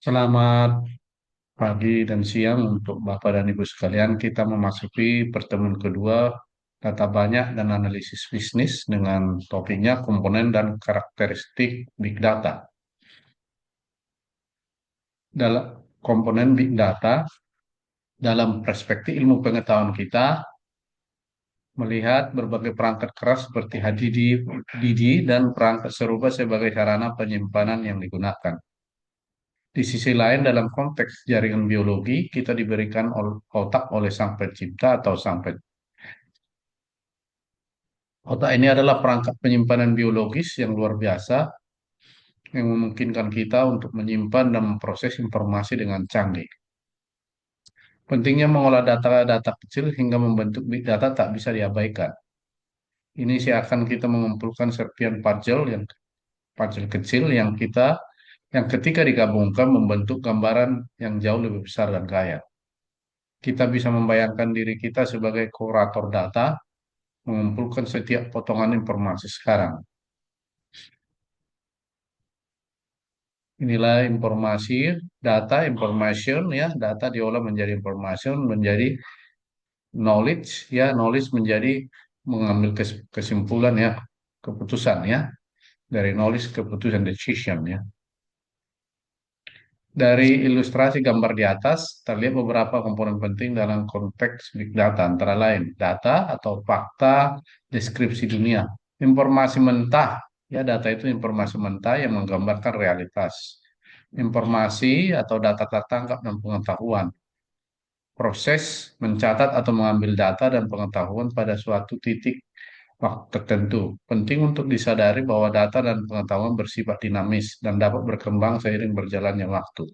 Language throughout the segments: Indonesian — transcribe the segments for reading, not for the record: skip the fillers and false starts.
Selamat pagi dan siang untuk Bapak dan Ibu sekalian. Kita memasuki pertemuan kedua data banyak dan analisis bisnis dengan topiknya komponen dan karakteristik Big Data. Dalam komponen Big Data, dalam perspektif ilmu pengetahuan kita, melihat berbagai perangkat keras seperti HDD dan perangkat serupa sebagai sarana penyimpanan yang digunakan. Di sisi lain, dalam konteks jaringan biologi, kita diberikan otak oleh sang pencipta atau otak ini adalah perangkat penyimpanan biologis yang luar biasa yang memungkinkan kita untuk menyimpan dan memproses informasi dengan canggih. Pentingnya mengolah data-data kecil hingga membentuk big data tak bisa diabaikan. Ini seakan kita mengumpulkan serpian puzzle kecil yang ketika digabungkan membentuk gambaran yang jauh lebih besar dan kaya. Kita bisa membayangkan diri kita sebagai kurator data, mengumpulkan setiap potongan informasi sekarang. Inilah informasi, data, information ya, data diolah menjadi information, menjadi knowledge ya, knowledge menjadi mengambil kesimpulan ya, keputusan ya, dari knowledge keputusan decision ya. Dari ilustrasi gambar di atas, terlihat beberapa komponen penting dalam konteks big data, antara lain data atau fakta, deskripsi dunia, informasi mentah, ya data itu informasi mentah yang menggambarkan realitas, informasi atau data tertangkap dan pengetahuan, proses mencatat atau mengambil data dan pengetahuan pada suatu titik waktu tertentu. Penting untuk disadari bahwa data dan pengetahuan bersifat dinamis dan dapat berkembang seiring berjalannya waktu.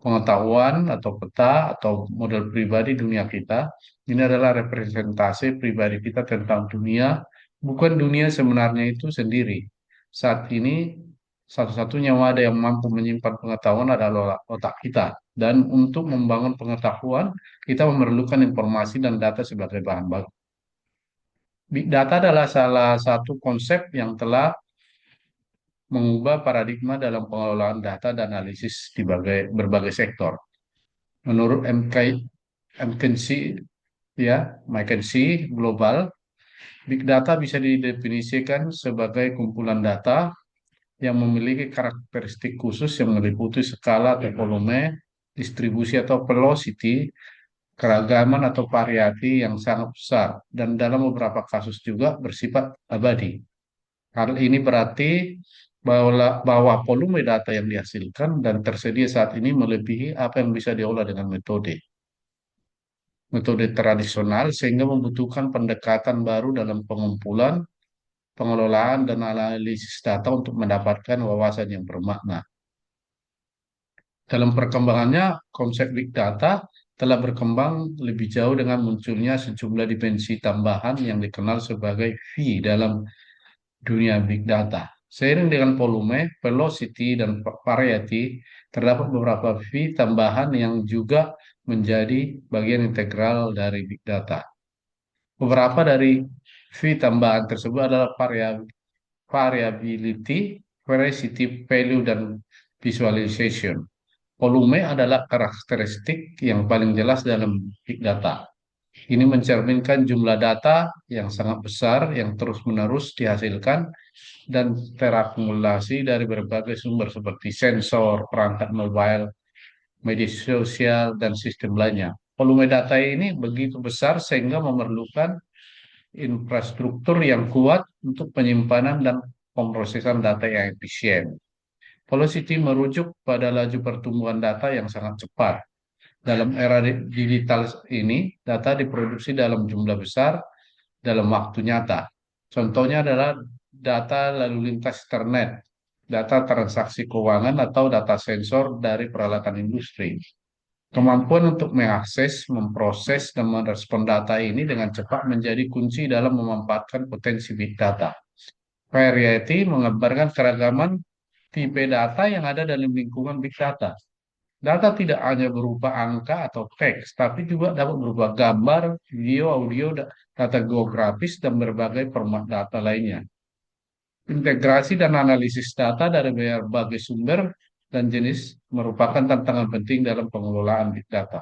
Pengetahuan atau peta atau model pribadi dunia kita, ini adalah representasi pribadi kita tentang dunia, bukan dunia sebenarnya itu sendiri. Saat ini, satu-satunya wadah yang mampu menyimpan pengetahuan adalah otak kita. Dan untuk membangun pengetahuan, kita memerlukan informasi dan data sebagai bahan baku. Big data adalah salah satu konsep yang telah mengubah paradigma dalam pengelolaan data dan analisis di berbagai sektor. Menurut McKinsey, ya, McKinsey Global, Big Data bisa didefinisikan sebagai kumpulan data yang memiliki karakteristik khusus yang meliputi skala atau volume, distribusi atau velocity, keragaman atau variasi yang sangat besar, dan dalam beberapa kasus juga bersifat abadi. Hal ini berarti bahwa volume data yang dihasilkan dan tersedia saat ini melebihi apa yang bisa diolah dengan metode tradisional sehingga membutuhkan pendekatan baru dalam pengumpulan, pengelolaan, dan analisis data untuk mendapatkan wawasan yang bermakna. Dalam perkembangannya, konsep big data telah berkembang lebih jauh dengan munculnya sejumlah dimensi tambahan yang dikenal sebagai V dalam dunia big data. Seiring dengan volume, velocity, dan variety, terdapat beberapa V tambahan yang juga menjadi bagian integral dari big data. Beberapa dari V tambahan tersebut adalah variability, veracity, value, dan visualization. Volume adalah karakteristik yang paling jelas dalam big data. Ini mencerminkan jumlah data yang sangat besar yang terus-menerus dihasilkan dan terakumulasi dari berbagai sumber seperti sensor, perangkat mobile, media sosial, dan sistem lainnya. Volume data ini begitu besar sehingga memerlukan infrastruktur yang kuat untuk penyimpanan dan pemrosesan data yang efisien. Velocity merujuk pada laju pertumbuhan data yang sangat cepat. Dalam era digital ini, data diproduksi dalam jumlah besar dalam waktu nyata. Contohnya adalah data lalu lintas internet, data transaksi keuangan, atau data sensor dari peralatan industri. Kemampuan untuk mengakses, memproses, dan merespon data ini dengan cepat menjadi kunci dalam memanfaatkan potensi big data. Variety mengabarkan keragaman tipe data yang ada dalam lingkungan big data. Data tidak hanya berupa angka atau teks, tapi juga dapat berupa gambar, video, audio, data geografis, dan berbagai format data lainnya. Integrasi dan analisis data dari berbagai sumber dan jenis merupakan tantangan penting dalam pengelolaan big data.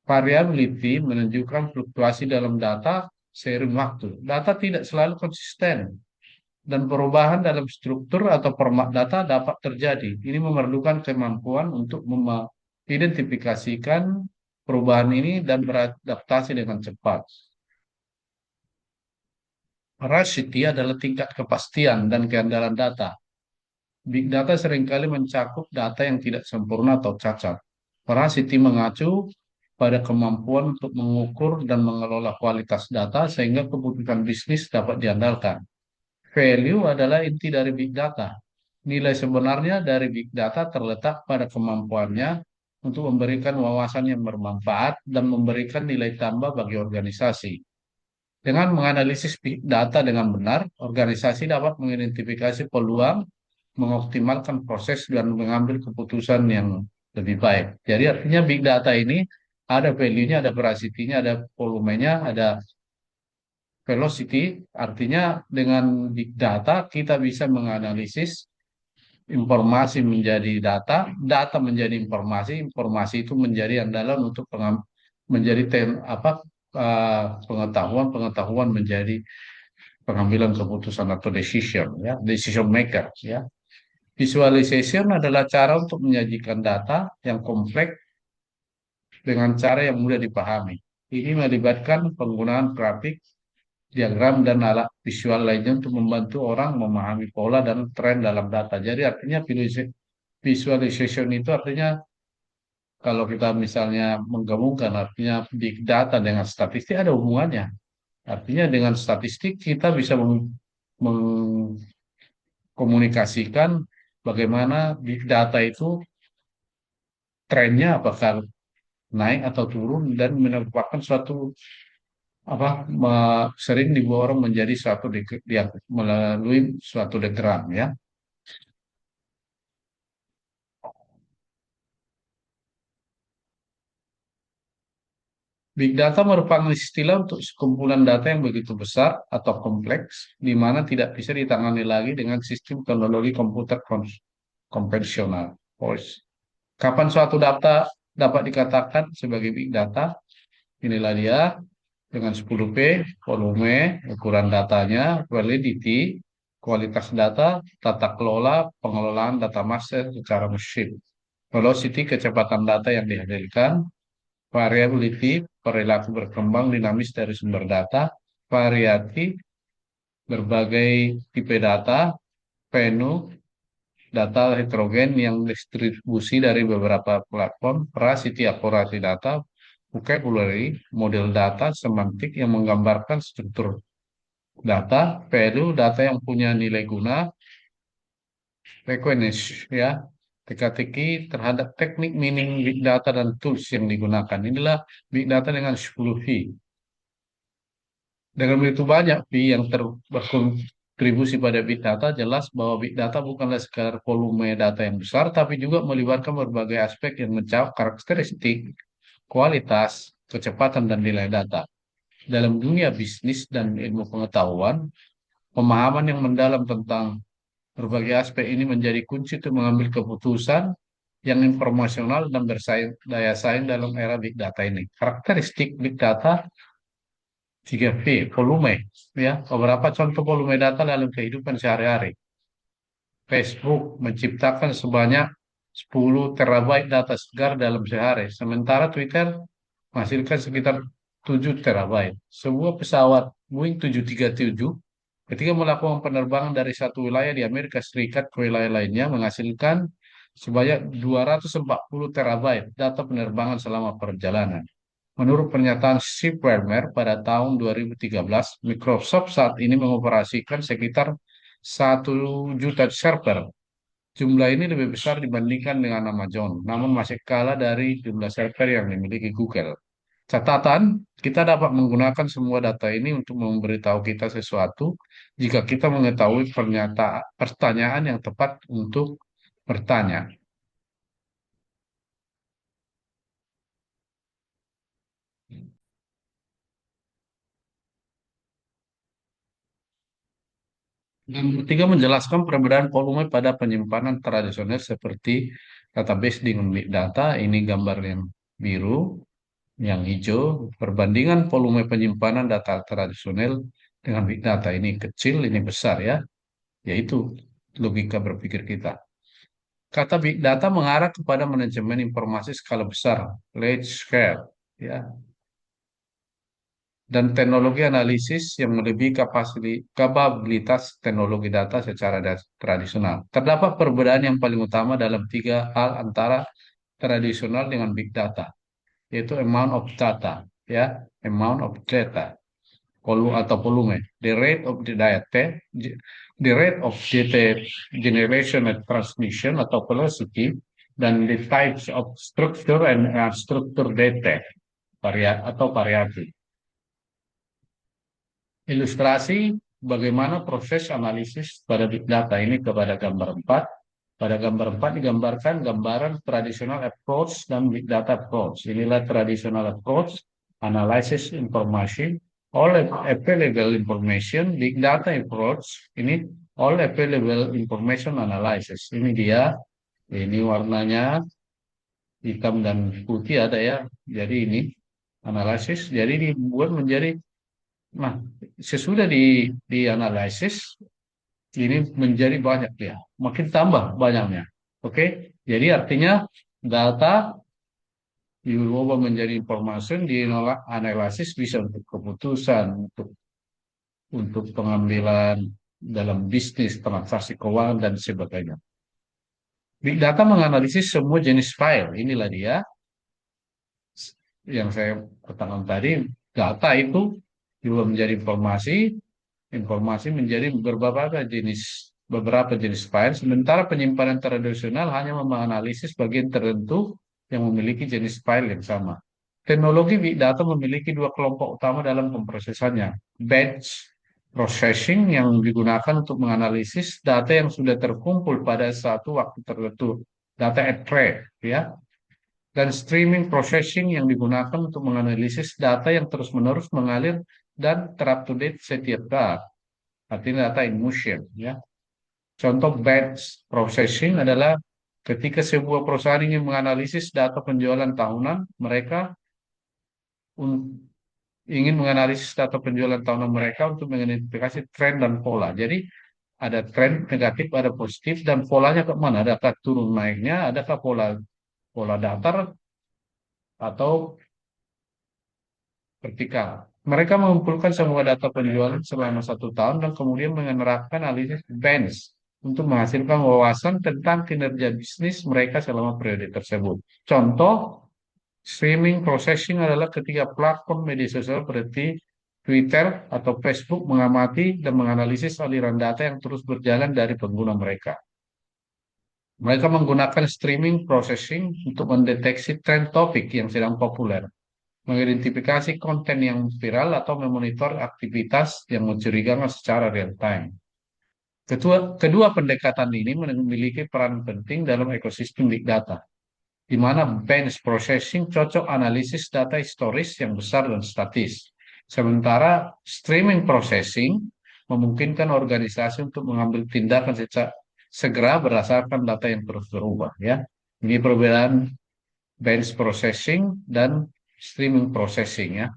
Variability menunjukkan fluktuasi dalam data seiring waktu. Data tidak selalu konsisten dan perubahan dalam struktur atau format data dapat terjadi. Ini memerlukan kemampuan untuk mengidentifikasikan perubahan ini dan beradaptasi dengan cepat. Veracity adalah tingkat kepastian dan keandalan data. Big data seringkali mencakup data yang tidak sempurna atau cacat. Veracity mengacu pada kemampuan untuk mengukur dan mengelola kualitas data sehingga keputusan bisnis dapat diandalkan. Value adalah inti dari big data. Nilai sebenarnya dari big data terletak pada kemampuannya untuk memberikan wawasan yang bermanfaat dan memberikan nilai tambah bagi organisasi. Dengan menganalisis big data dengan benar, organisasi dapat mengidentifikasi peluang, mengoptimalkan proses, dan mengambil keputusan yang lebih baik. Jadi artinya big data ini ada value-nya, ada veracity-nya, ada volumenya, ada velocity. Artinya dengan big data kita bisa menganalisis informasi menjadi data, data menjadi informasi, informasi itu menjadi andalan untuk menjadi pengetahuan, pengetahuan menjadi pengambilan keputusan atau decision, ya, decision maker, ya. Visualization adalah cara untuk menyajikan data yang kompleks dengan cara yang mudah dipahami. Ini melibatkan penggunaan grafik, diagram, dan alat visual lainnya untuk membantu orang memahami pola dan tren dalam data. Jadi artinya visualization itu artinya kalau kita misalnya menggabungkan artinya big data dengan statistik ada hubungannya. Artinya dengan statistik kita bisa mengkomunikasikan bagaimana big data itu trennya apakah naik atau turun dan merupakan suatu sering diborong menjadi suatu melalui suatu diagram, ya. Big data merupakan istilah untuk sekumpulan data yang begitu besar atau kompleks di mana tidak bisa ditangani lagi dengan sistem teknologi komputer konvensional. Kapan suatu data dapat dikatakan sebagai big data? Inilah dia dengan 10P, volume, ukuran datanya, validity, kualitas data, tata kelola, pengelolaan data master secara mesin, velocity, kecepatan data yang dihasilkan, variability, perilaku berkembang dinamis dari sumber data, variati, berbagai tipe data, venue, data heterogen yang distribusi dari beberapa platform, veracity, akurasi data, vocabulary, model data, semantik yang menggambarkan struktur data, value, data yang punya nilai guna, request, ya, teka-teki terhadap teknik meaning big data dan tools yang digunakan. Inilah big data dengan 10 V. Dengan begitu banyak V yang berkontribusi pada big data, jelas bahwa big data bukanlah sekadar volume data yang besar, tapi juga melibatkan berbagai aspek yang mencakup karakteristik, kualitas, kecepatan, dan nilai data. Dalam dunia bisnis dan ilmu pengetahuan, pemahaman yang mendalam tentang berbagai aspek ini menjadi kunci untuk mengambil keputusan yang informasional dan bersaing daya saing dalam era big data ini. Karakteristik big data 3V, volume, ya. Beberapa contoh volume data dalam kehidupan sehari-hari. Facebook menciptakan sebanyak 10 terabyte data segar dalam sehari, sementara Twitter menghasilkan sekitar 7 terabyte. Sebuah pesawat Boeing 737 ketika melakukan penerbangan dari satu wilayah di Amerika Serikat ke wilayah lainnya menghasilkan sebanyak 240 terabyte data penerbangan selama perjalanan. Menurut pernyataan Steve Ballmer pada tahun 2013, Microsoft saat ini mengoperasikan sekitar 1 juta server. Jumlah ini lebih besar dibandingkan dengan Amazon, namun masih kalah dari jumlah server yang dimiliki Google. Catatan, kita dapat menggunakan semua data ini untuk memberitahu kita sesuatu jika kita mengetahui pertanyaan yang tepat untuk bertanya. Yang ketiga, menjelaskan perbedaan volume pada penyimpanan tradisional seperti database dengan big data. Ini gambar yang biru, yang hijau, perbandingan volume penyimpanan data tradisional dengan big data. Ini kecil, ini besar ya. Yaitu logika berpikir kita. Kata big data mengarah kepada manajemen informasi skala besar, large scale, ya, dan teknologi analisis yang melebihi kapabilitas teknologi data secara tradisional. Terdapat perbedaan yang paling utama dalam tiga hal antara tradisional dengan big data, yaitu amount of data, ya, amount of data, atau volume, the rate of the data, the rate of data generation and transmission atau velocity, dan the types of structure and unstructured data, atau variasi. Ilustrasi bagaimana proses analisis pada big data ini kepada gambar 4. Pada gambar 4 digambarkan gambaran traditional approach dan big data approach. Inilah traditional approach, analysis information, all available information. Big data approach, ini all available information analysis. Ini dia, ini warnanya hitam dan putih ada ya. Jadi ini analisis, jadi dibuat menjadi, nah, sesudah dianalisis, ini menjadi banyak dia, makin tambah banyaknya. Oke, jadi artinya data diubah menjadi informasi, dianalisis bisa untuk keputusan, untuk pengambilan dalam bisnis, transaksi keuangan dan sebagainya. Big data menganalisis semua jenis file. Inilah dia yang saya katakan tadi, data itu juga menjadi informasi, informasi menjadi beberapa jenis file, sementara penyimpanan tradisional hanya menganalisis bagian tertentu yang memiliki jenis file yang sama. Teknologi big data memiliki dua kelompok utama dalam pemrosesannya. Batch processing yang digunakan untuk menganalisis data yang sudah terkumpul pada satu waktu tertentu, data at rate, ya, dan streaming processing yang digunakan untuk menganalisis data yang terus-menerus mengalir dan ter-up-to-date setiap saat. Artinya data in motion, ya. Contoh batch processing adalah ketika sebuah perusahaan ingin menganalisis data penjualan tahunan, mereka ingin menganalisis data penjualan tahunan mereka untuk mengidentifikasi tren dan pola. Jadi ada tren negatif, ada positif, dan polanya ke mana? Adakah turun naiknya, adakah pola pola datar atau vertikal. Mereka mengumpulkan semua data penjualan selama 1 tahun dan kemudian menerapkan analisis bench untuk menghasilkan wawasan tentang kinerja bisnis mereka selama periode tersebut. Contoh, streaming processing adalah ketika platform media sosial seperti Twitter atau Facebook mengamati dan menganalisis aliran data yang terus berjalan dari pengguna mereka. Mereka menggunakan streaming processing untuk mendeteksi tren topik yang sedang populer, mengidentifikasi konten yang viral, atau memonitor aktivitas yang mencurigakan secara real time. Kedua pendekatan ini memiliki peran penting dalam ekosistem big data, di mana bench processing cocok analisis data historis yang besar dan statis. Sementara streaming processing memungkinkan organisasi untuk mengambil tindakan secara segera berdasarkan data yang terus berubah. Ya, ini perbedaan bench processing dan streaming processing ya.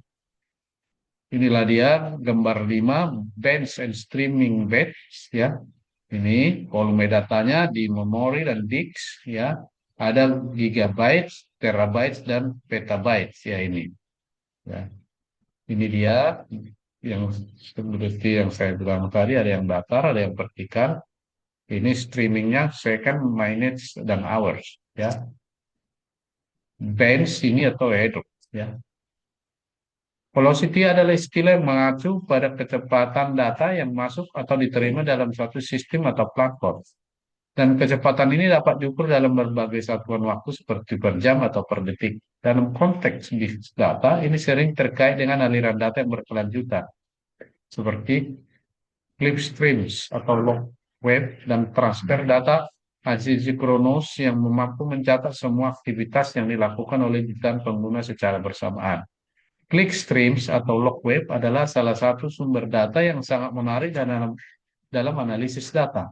Inilah dia gambar 5 bench and streaming batch ya. Ini volume datanya di memori dan disk ya. Ada gigabytes, terabytes dan petabytes ya ini. Ya. Ini dia yang seperti yang saya bilang tadi, ada yang datar, ada yang vertikal. Ini streamingnya second, minutes dan hours ya. Bench ini atau header ya. Velocity adalah istilah yang mengacu pada kecepatan data yang masuk atau diterima dalam suatu sistem atau platform. Dan kecepatan ini dapat diukur dalam berbagai satuan waktu seperti per jam atau per detik. Dalam konteks bisnis data, ini sering terkait dengan aliran data yang berkelanjutan, seperti clipstreams atau log web, dan transfer data asinkronus yang mampu mencatat semua aktivitas yang dilakukan oleh jutaan pengguna secara bersamaan. Clickstreams atau log web adalah salah satu sumber data yang sangat menarik dan dalam dalam analisis data.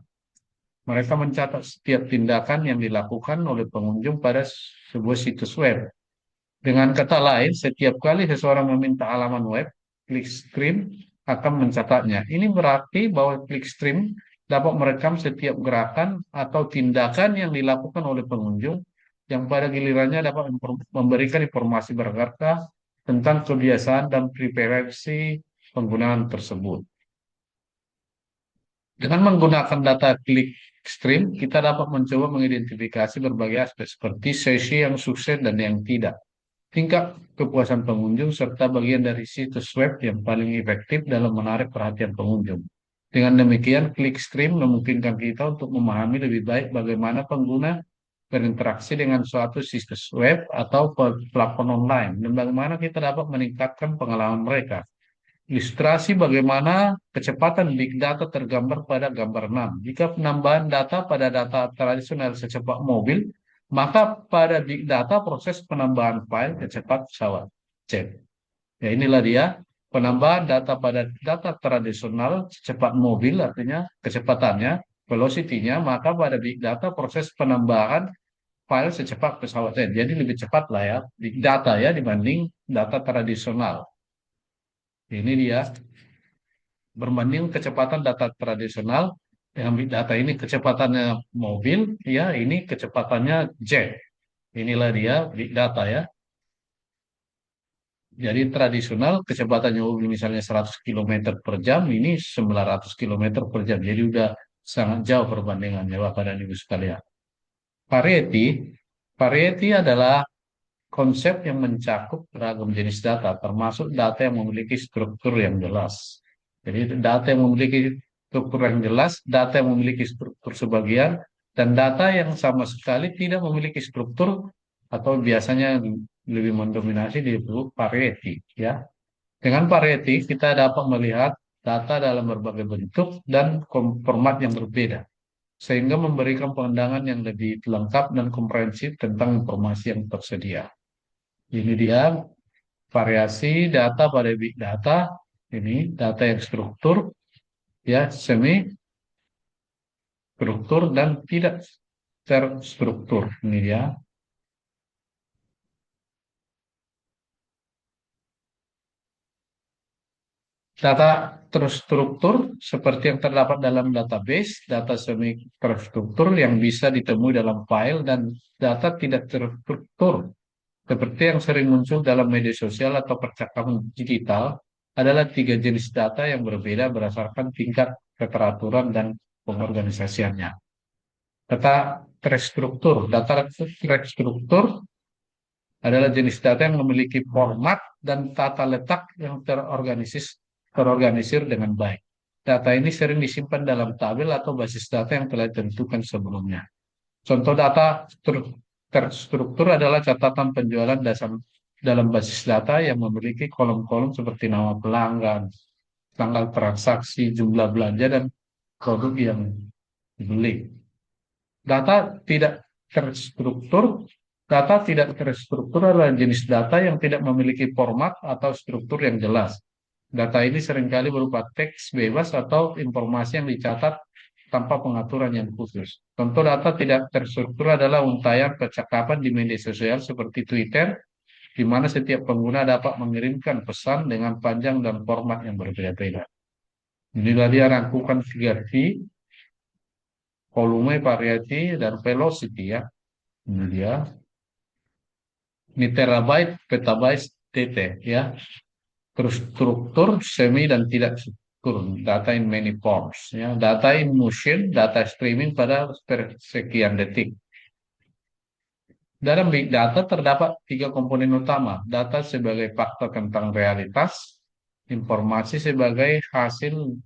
Mereka mencatat setiap tindakan yang dilakukan oleh pengunjung pada sebuah situs web. Dengan kata lain, setiap kali seseorang meminta halaman web, Clickstream akan mencatatnya. Ini berarti bahwa Clickstream dapat merekam setiap gerakan atau tindakan yang dilakukan oleh pengunjung yang pada gilirannya dapat memberikan informasi berharga tentang kebiasaan dan preferensi penggunaan tersebut. Dengan menggunakan data Clickstream, kita dapat mencoba mengidentifikasi berbagai aspek seperti sesi yang sukses dan yang tidak, tingkat kepuasan pengunjung, serta bagian dari situs web yang paling efektif dalam menarik perhatian pengunjung. Dengan demikian, Clickstream memungkinkan kita untuk memahami lebih baik bagaimana pengguna berinteraksi dengan suatu situs web atau platform online, dan bagaimana kita dapat meningkatkan pengalaman mereka. Ilustrasi bagaimana kecepatan big data tergambar pada gambar 6. Jika penambahan data pada data tradisional secepat mobil, maka pada big data proses penambahan file secepat pesawat. Cek. Ya, inilah dia penambahan data pada data tradisional secepat mobil, artinya kecepatannya, velocity-nya, maka pada big data proses penambahan file secepat pesawat. Jadi lebih cepat lah ya big data ya dibanding data tradisional. Ini dia berbanding kecepatan data tradisional dengan big data, ini kecepatannya mobil, ya ini kecepatannya jet. Inilah dia big data ya. Jadi tradisional kecepatannya mobil misalnya 100 km per jam, ini 900 km per jam. Jadi udah sangat jauh perbandingannya Bapak dan Ibu sekalian. Variety, variety adalah konsep yang mencakup beragam jenis data, termasuk data yang memiliki struktur yang jelas. Jadi data yang memiliki struktur yang jelas, data yang memiliki struktur sebagian, dan data yang sama sekali tidak memiliki struktur atau biasanya lebih mendominasi disebut variety. Ya, dengan variety kita dapat melihat data dalam berbagai bentuk dan format yang berbeda, sehingga memberikan pandangan yang lebih lengkap dan komprehensif tentang informasi yang tersedia. Ini dia variasi data pada big data. Ini data yang struktur, ya semi struktur dan tidak terstruktur. Ini dia. Data terstruktur seperti yang terdapat dalam database, data semi terstruktur yang bisa ditemui dalam file, dan data tidak terstruktur seperti yang sering muncul dalam media sosial atau percakapan digital adalah tiga jenis data yang berbeda berdasarkan tingkat keteraturan dan pengorganisasiannya. Data terstruktur. Data terstruktur adalah jenis data yang memiliki format dan tata letak yang terorganisir dengan baik. Data ini sering disimpan dalam tabel atau basis data yang telah ditentukan sebelumnya. Contoh data terstruktur adalah catatan penjualan dasar dalam basis data yang memiliki kolom-kolom seperti nama pelanggan, tanggal transaksi, jumlah belanja, dan produk yang dibeli. Data tidak terstruktur, data tidak terstruktur adalah jenis data yang tidak memiliki format atau struktur yang jelas. Data ini seringkali berupa teks bebas atau informasi yang dicatat tanpa pengaturan yang khusus. Contoh data tidak terstruktur adalah untayan percakapan di media sosial seperti Twitter, di mana setiap pengguna dapat mengirimkan pesan dengan panjang dan format yang berbeda-beda. Inilah dia rangkuman 3V, volume, variety, dan velocity ya. Ini dia. Ini terabyte, petabyte, TT ya. Terus struktur, semi, dan tidak struktur. Data in many forms. Ya. Data in motion, data streaming pada sekian detik. Dalam big data terdapat tiga komponen utama. Data sebagai fakta tentang realitas, informasi sebagai hasil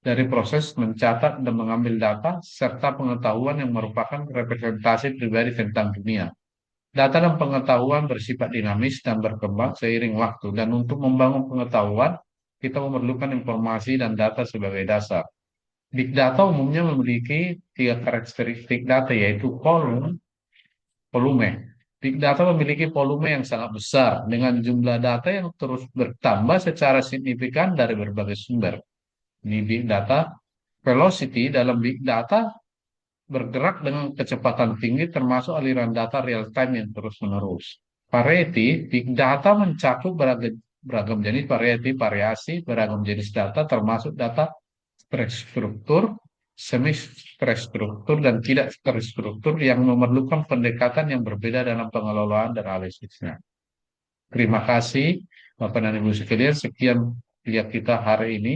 dari proses mencatat dan mengambil data, serta pengetahuan yang merupakan representasi pribadi tentang dunia. Data dan pengetahuan bersifat dinamis dan berkembang seiring waktu, dan untuk membangun pengetahuan, kita memerlukan informasi dan data sebagai dasar. Big data umumnya memiliki tiga karakteristik data, yaitu volume. Big data memiliki volume yang sangat besar, dengan jumlah data yang terus bertambah secara signifikan dari berbagai sumber. Ini big data. Velocity dalam big data bergerak dengan kecepatan tinggi termasuk aliran data real time yang terus-menerus. Variety, big data mencakup beragam jenis variasi, beragam jenis data termasuk data terstruktur, semi terstruktur, dan tidak terstruktur yang memerlukan pendekatan yang berbeda dalam pengelolaan dan analisisnya. Terima kasih Bapak dan Ibu sekalian, sekian lihat kita hari ini.